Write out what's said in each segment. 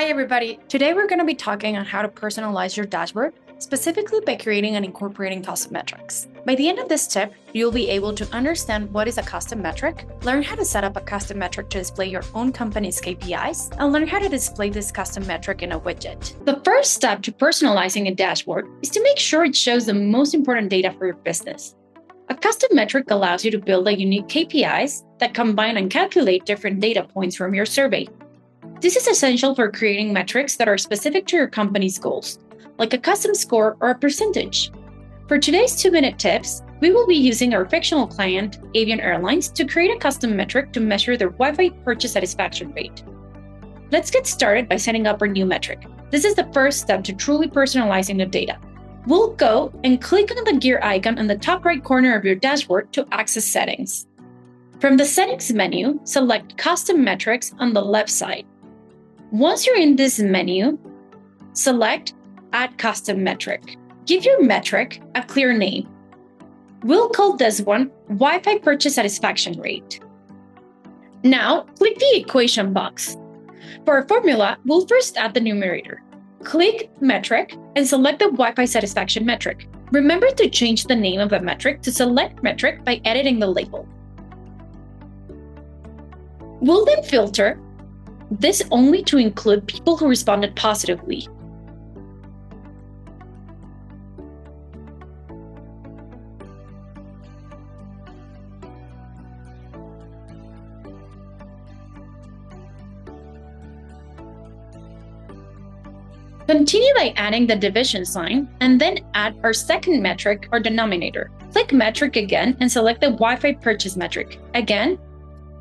Hi everybody! Today we're going to be talking on how to personalize your dashboard, specifically by creating and incorporating custom metrics. By the end of this tip, you'll be able to understand what is a custom metric, learn how to set up a custom metric to display your own company's KPIs, and learn how to display this custom metric in a widget. The first step to personalizing a dashboard is to make sure it shows the most important data for your business. A custom metric allows you to build a unique KPIs that combine and calculate different data points from your survey. This is essential for creating metrics that are specific to your company's goals, like a custom score or a percentage. For today's 2-minute tips, we will be using our fictional client, Avian Airlines, to create a custom metric to measure their Wi-Fi purchase satisfaction rate. Let's get started by setting up our new metric. This is the first step to truly personalizing the data. We'll go and click on the gear icon in the top right corner of your dashboard to access settings. From the settings menu, select Custom Metrics on the left side. Once you're in this menu, select Add Custom Metric. Give your metric a clear name. We'll call this one Wi-Fi Purchase Satisfaction Rate. Now, click the equation box. For our formula, we'll first add the numerator. Click Metric and select the Wi-Fi Satisfaction Metric. Remember to change the name of the metric to Select Metric by editing the label. We'll then filter this only to include people who responded positively. Continue by adding the division sign and then add our second metric or denominator. Click Metric again and select the Wi-Fi Purchase metric. Again,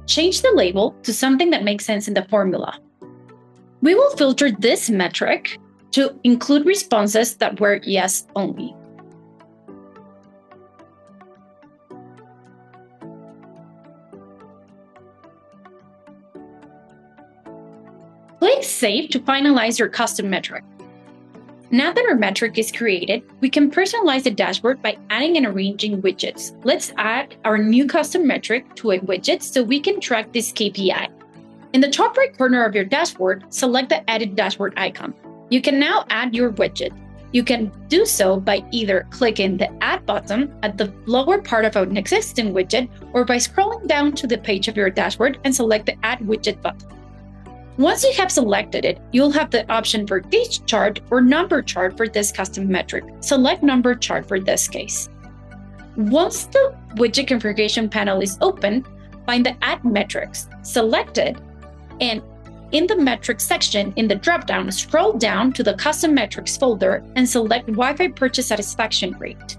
change the label to something that makes sense in the formula. We will filter this metric to include responses that were yes only. Click Save to finalize your custom metric. Now that our metric is created, we can personalize the dashboard by adding and arranging widgets. Let's add our new custom metric to a widget so we can track this KPI. In the top right corner of your dashboard, select the Edit Dashboard icon. You can now add your widget. You can do so by either clicking the Add button at the lower part of an existing widget or by scrolling down to the page of your dashboard and select the Add Widget button. Once you have selected it, you'll have the option for gauge chart or number chart for this custom metric. Select number chart for this case. Once the widget configuration panel is open, find the Add Metrics, select it, and in the Metrics section in the dropdown, scroll down to the Custom Metrics folder and select Wi-Fi Purchase Satisfaction Rate.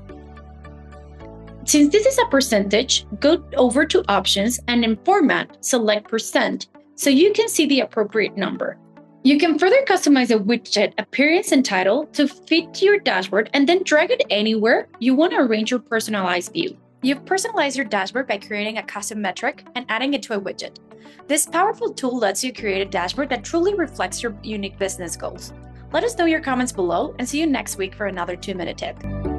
Since this is a percentage, go over to Options and in Format, select Percent, so you can see the appropriate number. You can further customize a widget appearance and title to fit your dashboard and then drag it anywhere you want to arrange your personalized view. You've personalized your dashboard by creating a custom metric and adding it to a widget. This powerful tool lets you create a dashboard that truly reflects your unique business goals. Let us know your comments below and see you next week for another 2-minute tip.